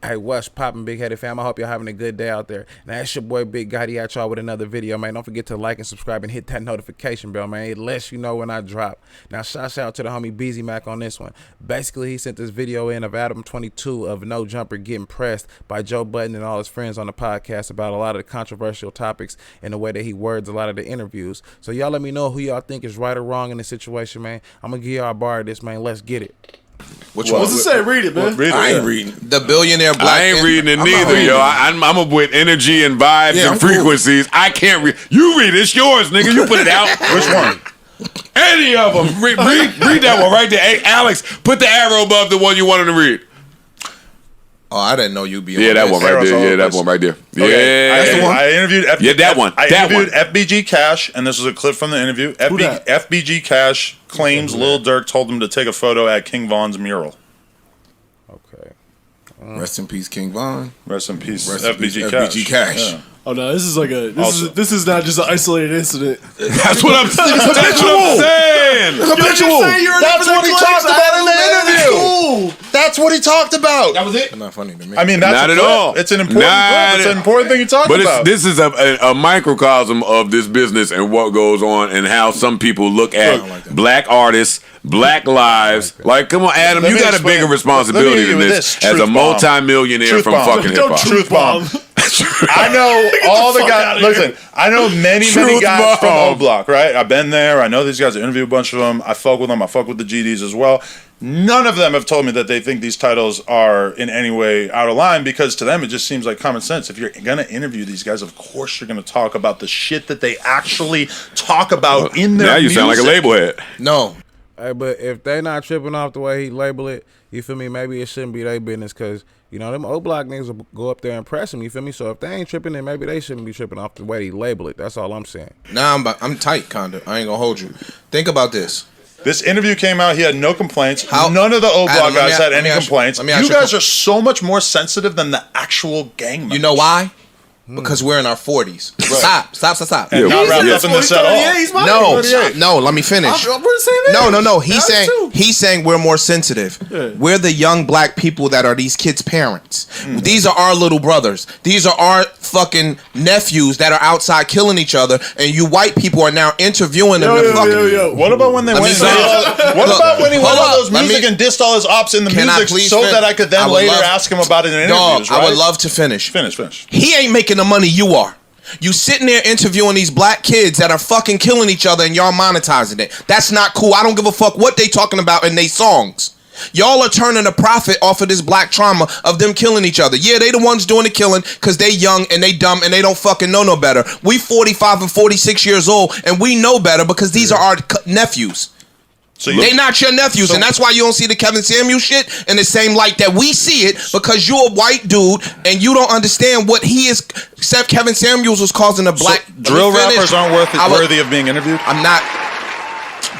Hey, what's poppin', Big Headed fam? I hope y'all having a good day out there. Now, it's your boy Big Gotti at y'all with another video, man. Don't forget to like and subscribe and hit that notification bell, man. It lets you know when I drop. Now, shout out to the homie Beezy Mac on this one. Basically, he sent this video in of ADAM22 of No Jumper getting pressed by Joe Budden and all his friends on the podcast about a lot of the controversial topics and the way that he words a lot of the interviews. So y'all let me know who y'all think is right or wrong in this situation, man. I'm going to give y'all a bar of this, man. Let's get it. What's it say? Read it, man. I ain't reading. The billionaire black. I ain't reading it neither, yo. I'm with energy and vibes and frequencies. Cool. I can't read. You read it. It's yours, nigga. You put it out. Which one? Any of them. Read that one right there. Hey, Alex, put the arrow above the one you wanted to read. Oh, I didn't know you'd be on that one right there. Yeah, that one right there. Okay. Yeah. That's the one. I interviewed that one. I interviewed FBG Cash, and this was a clip from the interview. FBG Cash claims Lil Durk told him to take a photo at King Von's mural. Okay. Rest in peace, King Von. Rest in peace, FBG Cash. Yeah. Oh no, this is like this is not just an isolated incident. That's what I'm saying. That's what I'm saying. That's what he talked about in the interview. That's what he talked about. That was it. Not funny to me. I mean, that's not at all. It's an important clip. It's an important thing you talk about. But this is a microcosm of this business and what goes on and how some people look at black artists, black lives. Like, come on, Adam, you got a bigger responsibility than this as a multi-millionaire from fucking hip hop. Truth bomb. I know all the guys. Listen, I know many guys from O Block, right? I've been there. I know these guys. I interview a bunch of them. I fuck with them. I fuck with the GDs as well. None of them have told me that they think these titles are in any way out of line, because to them it just seems like common sense. If you're gonna interview these guys, of course you're gonna talk about the shit that they actually talk about in their music. Now you sound like a label head. No. Hey, but if they not tripping off the way he label it, you feel me? Maybe it shouldn't be their business, because you know them O Block niggas will go up there and press him. You feel me? So if they ain't tripping, then maybe they shouldn't be tripping off the way he label it. That's all I'm saying. Nah, I'm tight, kinda. I ain't gonna hold you. Think about this. This interview came out. He had no complaints. None of the O Block guys had any complaints. You guys are so much more sensitive than the actual gang members. You know why? Because we're in our 40s. Right. Stop. And not wrapped up in this at all. No, let me finish. No. He's saying we're more sensitive. Yeah. We're the young black people that are these kids' parents. These are our little brothers. These are our fucking nephews that are outside killing each other, and you white people are now interviewing them. What about when they went? What about when he went on those music and dissed all his ops in the music so that I could then later ask him about it in interviews? I would love to finish. Finish. He ain't making the money you are. You sitting there interviewing these black kids that are fucking killing each other and y'all monetizing it. That's not cool. I don't give a fuck what they talking about in they songs. Y'all are turning a profit off of this black trauma of them killing each other. Yeah, they the ones doing the killing because they young and they dumb and they don't fucking know no better. We 45 and 46 years old and we know better because these are our nephews. So they not your nephews, and that's why you don't see the Kevin Samuels shit in the same light that we see it, because you're a white dude and you don't understand what he is. Except Kevin Samuels was causing a black drill rappers aren't worthy of being interviewed. I'm not,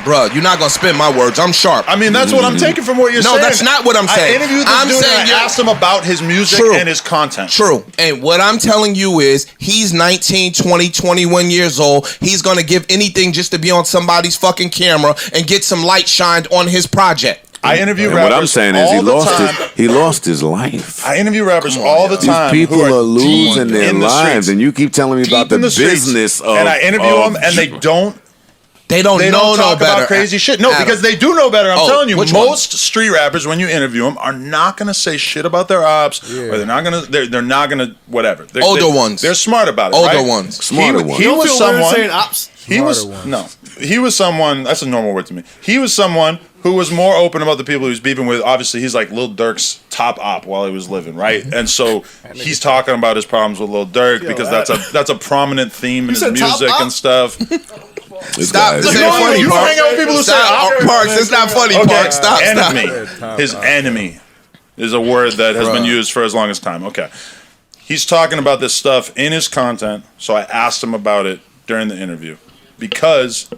bruh. You're not gonna spin my words. I'm sharp. I mean, that's what I'm taking from what you're saying. No, that's not what I'm saying. I interviewed this dude and I asked him about his music and his content. True. And what I'm telling you is he's 19, 20, 21 years old. He's going to give anything just to be on somebody's fucking camera and get some light shined on his project. I interview rappers. What I'm saying is he lost his life. I interview rappers all the time. These people are losing their lives, and you keep telling me about the business of. And I interview them, and they don't. They don't know no better. About crazy shit. No, because they do know better. I'm telling you, most street rappers, when you interview them, are not gonna say shit about their ops, or they're not gonna. They're not gonna whatever. Older ones. They're smart about it. Older ones. Smarter ones. He was someone. Saying ops. He was someone. That's a normal word to me. He was someone who was more open about the people he was beefing with. Obviously, he's like Lil Durk's top op while he was living, right? And so he's talking about his problems with Lil Durk because that's a prominent theme in his music and stuff. Stop. This ain't funny, you Parks. hang out with people who say Parks, it's not funny, Parks. Stop. His enemy is a word that has been used for as long as time. Okay. He's talking about this stuff in his content, so I asked him about it during the interview because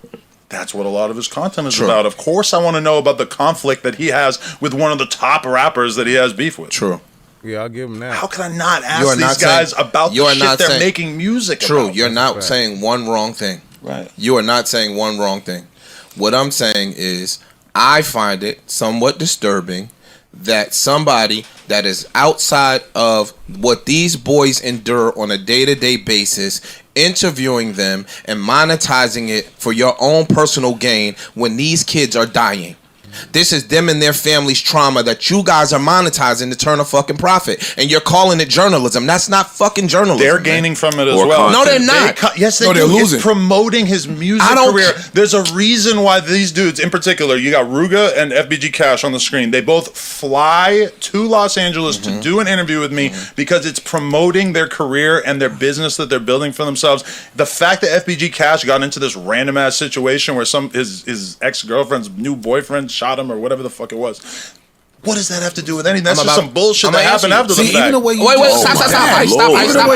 that's what a lot of his content is about. Of course I want to know about the conflict that he has with one of the top rappers that he has beef with. True. Yeah, I'll give him that. How can I not ask these guys about the shit they're making music about? True. You're not saying one wrong thing. Right. You are not saying one wrong thing. What I'm saying is I find it somewhat disturbing that somebody that is outside of what these boys endure on a day-to-day basis, interviewing them and monetizing it for your own personal gain when these kids are dying. This is them and their family's trauma that you guys are monetizing to turn a fucking profit. And you're calling it journalism. That's not fucking journalism. They're gaining from it as well. No, they're not. Yes, they do. They're losing. It's promoting his music career. There's a reason why these dudes, in particular, you got Ruga and FBG Cash on the screen. They both fly to Los Angeles to do an interview with me because it's promoting their career and their business that they're building for themselves. The fact that FBG Cash got into this random ass situation where his ex-girlfriend's new boyfriend shot him or whatever the fuck it was. What does that have to do with anything? That's just some bullshit that happened after the fact. Even the way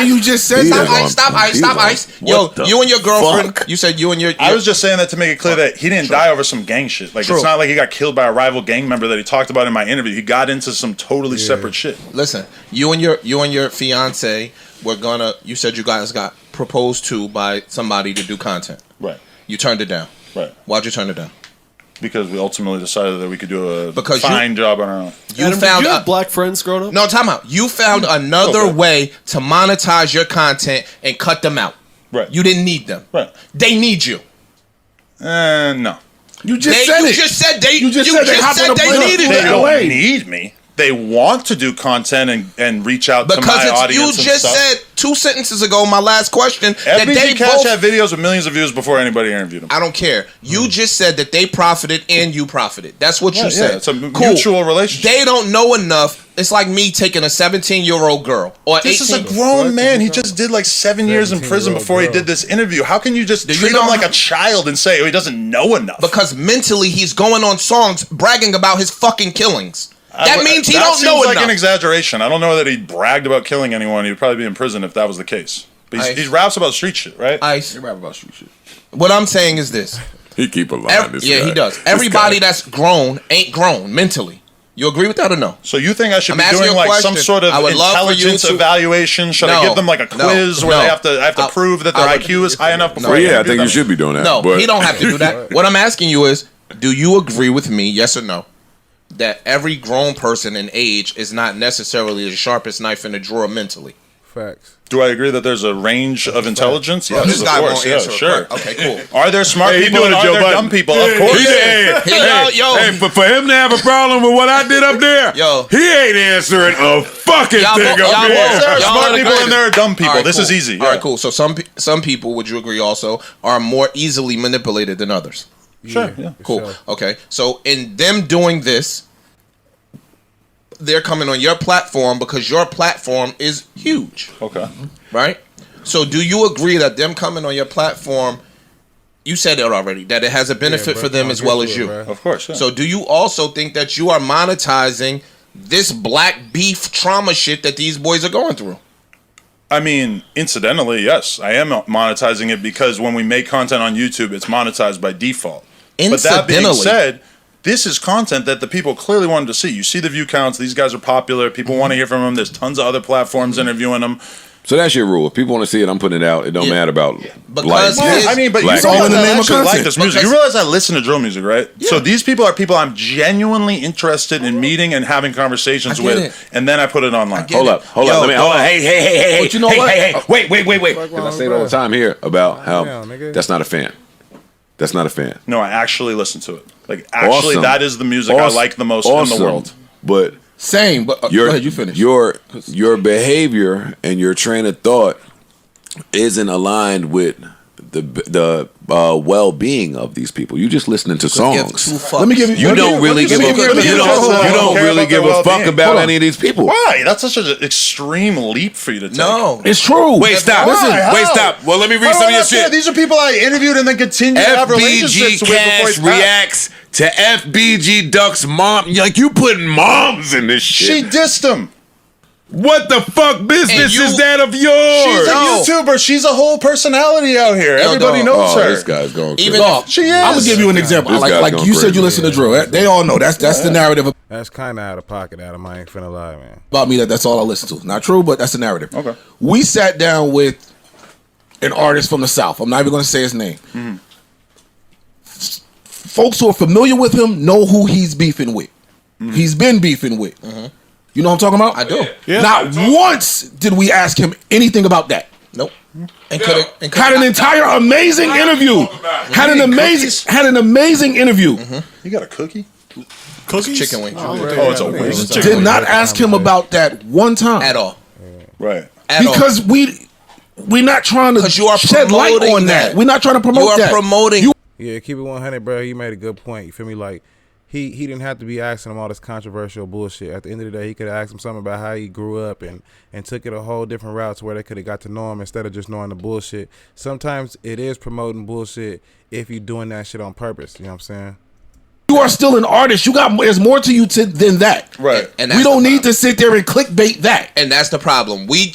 you just said Stop ice. Yo, you and your girlfriend, you said you and your... I was just saying that to make it clear that he didn't die over some gang shit. Like, it's not like he got killed by a rival gang member that he talked about in my interview. He got into some totally separate shit. Listen, you and your fiance were gonna... You said you guys got proposed to by somebody to do content. Right. You turned it down. Right. Why'd you turn it down? Because we ultimately decided that we could do a fine job on our own. Did you have black friends growing up? No, time out. You found another way to monetize your content and cut them out. Right. You didn't need them. Right. They need you. No. You just said they needed you. They don't need me. They want to do content and reach out to my audience. You just said 2 sentences ago, my last question, that they Cash had videos with millions of views before anybody interviewed them. I don't care. You just said that they profited and you profited. That's what you said. Yeah, it's a mutual relationship. They don't know enough. It's like me taking a 17-year-old girl or this 18. This is a grown man. He just did like 7 years in prison before he did this interview. How can you just treat him like a child and say he doesn't know enough? Because mentally he's going on songs bragging about his fucking killings. That means he don't know enough. That seems like an exaggeration. I don't know that he bragged about killing anyone. He'd probably be in prison if that was the case. But he raps about street shit, right? He raps about street shit. What I'm saying is this. He keep a line. He does. Everybody that's grown ain't grown mentally. You agree with that or no? So you think I should be doing like some sort of intelligence evaluation? Should I give them like a quiz where they have to prove that their IQ is high enough before I think you should be doing that. No, he don't have to do that. What I'm asking you is, do you agree with me, yes or no, that every grown person in age is not necessarily the sharpest knife in the drawer mentally? Facts. Do I agree that there's a range of intelligence? Yes, this guy of course. won't answer. Sure. Okay, cool. Are there smart people and are there dumb people? Of course. But for him to have a problem with what I did up there, he ain't answering a fucking thing up there. There are smart people and there are dumb people. Right, this is easy. All right, cool. So some people, would you agree also, are more easily manipulated than others? Sure. Yeah. Cool. Sure. Okay. So in them doing this, they're coming on your platform because your platform is huge. Okay. Right? So do you agree that them coming on your platform, you said it already, that it has a benefit for them as well as you? Of course. Yeah. So do you also think that you are monetizing this black beef trauma shit that these boys are going through? I mean, incidentally, yes. I am monetizing it because when we make content on YouTube, it's monetized by default. But that being said, this is content that the people clearly wanted to see. You see the view counts. These guys are popular. People want to hear from them. There's tons of other platforms interviewing them. So that's your rule. If people want to see it, I'm putting it out. It don't matter about because I mean, but you all in the name of content. Like this music. You realize I listen to drill music, right? Yeah. So these people are people I'm genuinely interested in meeting and having conversations with, and then I put it online. Hold up. Let me hold on. Hey. But you know what? Hey. Wait. Because I say it all the time here about how that's not a fan. That's not a fan. No, I actually listen to it. Like, actually, that is the music I like the most in the world. But same. But go ahead, you finish. Your behavior and your train of thought isn't aligned with the well-being of these people. You just listening to songs. Let me give you. You don't really give a fuck about any of these people. Why? That's such an extreme leap for you to take. No, it's true. Wait, stop. Stop. Well, let me read some of your shit. These are people I interviewed and then continue to have relationships with before he reacts to FBG Duck's mom. Like, you putting moms in this shit. She dissed him. What the fuck business is that of yours? She's a YouTuber. She's a whole personality out here. Everybody knows her. This guy's going crazy. She is. I'm gonna give you an example. Like you said, you listen to drill. They all know that's the narrative. That's kind of out of pocket, Adam. I ain't finna lie, man. About me, that's all I listen to. Not true, but that's the narrative. Okay. We sat down with an artist from the South. I'm not even gonna say his name. Mm-hmm. Folks who are familiar with him know who he's beefing with. Mm-hmm. He's been beefing with. Mm-hmm. You know what I'm talking about? I do. Yeah. Not once did we ask him anything about that. Nope. And could Had an entire amazing interview. Had an amazing interview. You got a cookie? Cookies? chicken wings. Oh, it's a wing. Did not ask him about that one time. At all. Right. At all. Because we're not trying to you are shed light promoting on that. that. We're not trying to promote You are that. promoting. Yeah, keep it 100, bro. You made a good point. You feel me? Like, he didn't have to be asking him all this controversial bullshit. At the end of the day, he could have asked him something about how he grew up and took it a whole different route to where they could have got to know him instead of just knowing the bullshit. Sometimes it is promoting bullshit if you're doing that shit on purpose. You know what I'm saying? You are still an artist. There's more to you than that. Right. And We don't need to sit there and clickbait that. And that's the problem. We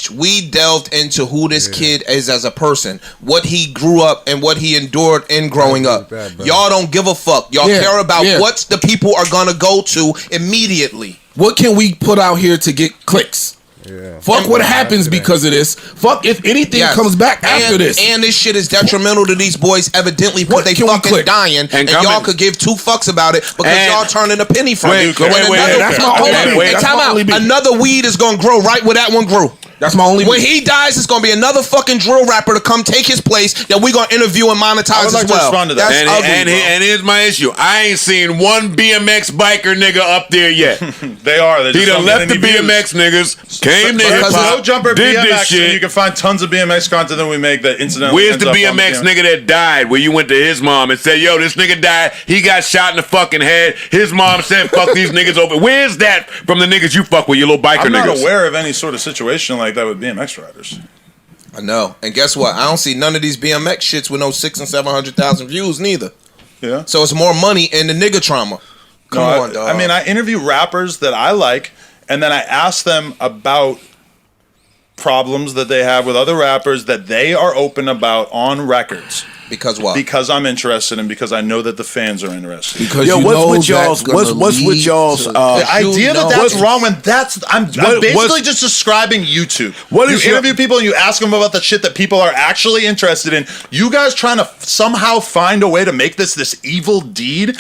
delved into who this kid is as a person, what he grew up and what he endured in growing up. Y'all don't give a fuck. Y'all care about what the people are gonna go to immediately. What can we put out here to get clicks? Yeah. Fuck what happens because of this. Fuck if anything comes back after this. And this shit is detrimental to these boys evidently because What they can we fucking click? dying and y'all could give two fucks about it because And- y'all turning a penny from it. Wait, that's my only beef. Time out. Another weed is gonna grow right where that one grew. That's my only When beef. he dies, it's gonna be another fucking drill rapper to come take his place that we gonna interview and monetize I would like as to well. respond to that. That's ugly, bro. And here's my issue. I ain't seen one BMX biker nigga up there yet. They are. They He just done don't get left the any views. BMX niggas, came to But hip because hop, No Jumper did this BMX, and you shit. can find tons of BMX content that we make that incidentally. Where's ends the up on BMX nigga that died where you went to his mom and said, yo, this nigga died, he got shot in the fucking head, his mom said, fuck these niggas over. Where's that from the niggas you fuck with, you little biker I'm not niggas? aware of any sort of situation like that with BMX riders. I know. And guess what? I don't see none of these BMX shits with no 600,000 and 700,000 views neither. Yeah. So it's more money in the nigga trauma. Come on, dog. I mean, I interview rappers that I like, and then I ask them about problems that they have with other rappers that they are open about on records. Because what? Because I'm interested and because I know that the fans are interested. Because Yo, you what's know with y'all's? that's gonna What's with lead y'all's? to- The you idea know that that's it's- wrong when I'm basically what's- just describing YouTube. What You is your- interview people and you ask them about the shit that people are actually interested in. You guys trying to somehow find a way to make this evil deed.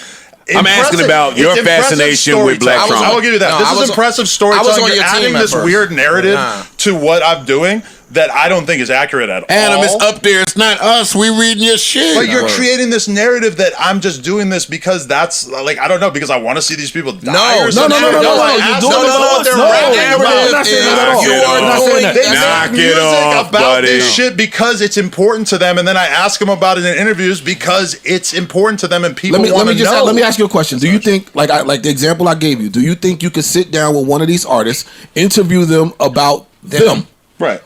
I'm asking Impressive. about your It's impressive fascination with black storytelling. trauma. I will give you that. No, I This was is impressive I was storytelling. on You're your team adding at this first. weird narrative Nah. to what I'm doing that I don't think is accurate at all. Adam, it's up there. It's not us. We reading your shit. But you're creating this narrative that I'm just doing this because that's like I don't know because I want to see these people die. No, or something. no, I you're ask doing them it about for what they're us. No, rapping narrative about. is not saying that at all. You Knock it are off. doing They Knock make it music off, about buddy. this shit because it's important to them, and then I ask them about it in interviews because it's important to them, and people want to know. Let me ask you a question. Do you think, like the example I gave you, do you think you could sit down with one of these artists, interview them about them Right.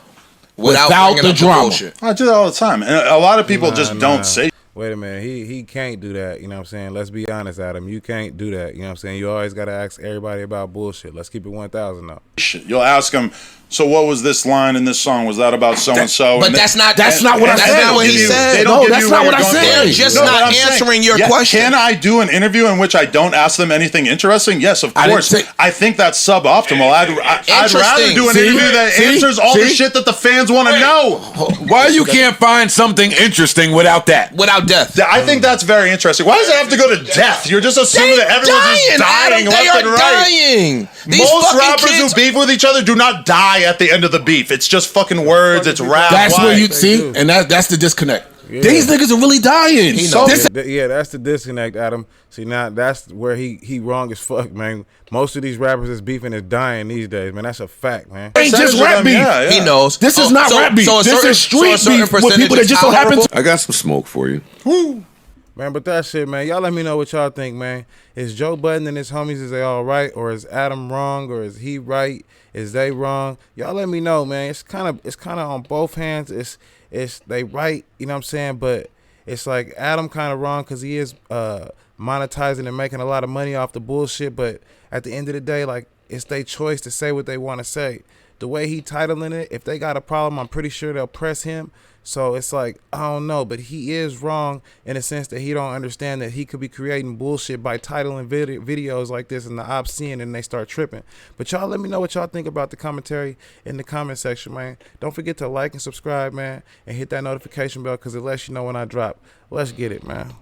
without bringing the up drama? bullshit. I do that all the time, and a lot of people just don't say Wait a minute. He can't do that. You know what I'm saying? Let's be honest, Adam. You can't do that. You know what I'm saying? You always got to ask everybody about bullshit. Let's keep it 1,000 though. shit. You'll ask them, so what was this line in this song? Was that about so and so? But that's not what I said. That's not what he said. No, that's not what I said. They're just not answering your question. Can I do an interview in which I don't ask them anything interesting? Yes, of I didn't course. say- I think that's suboptimal. I'd rather do an See? interview that See? answers all the See? shit that the fans want to know. Why you can't find something interesting without that? Without death. I think that's very interesting. Why does it have to go to death? You're just assuming that everyone's just dying Adam, left and they are right. dying. These Most fucking rappers kids. who beef with each other do not die at the end of the beef. It's just fucking words. It's rap. That's Why? where you see, and that's the disconnect. These niggas are really dying. knows. Yeah, that's the disconnect, Adam. See, now that's where he wrong as fuck, man. Most of these rappers that's beefing is dying these days, man. That's a fact, man. ain't just Percentage of rap them, beef. yeah. He knows. This is not rap beef. This is street beef with people that just so happen to. I got some smoke for you. Man, but that shit, man, y'all let me know what y'all think, man. Is Joe Budden and his homies, is they all right? Or is Adam wrong? Or is he right? Is they wrong? Y'all let me know, man. It's kind of on both hands. It's they right, you know what I'm saying? But it's like Adam kind of wrong because he is monetizing and making a lot of money off the bullshit. But at the end of the day, like, it's their choice to say what they want to say. The way he titling it, if they got a problem, I'm pretty sure they'll press him. So it's like, I don't know, but he is wrong in a sense that he don't understand that he could be creating bullshit by titling videos like this and the ops seeing and they start tripping. But y'all let me know what y'all think about the commentary in the comment section, man. Don't forget to like and subscribe, man, and hit that notification bell because it lets you know when I drop. Let's get it, man.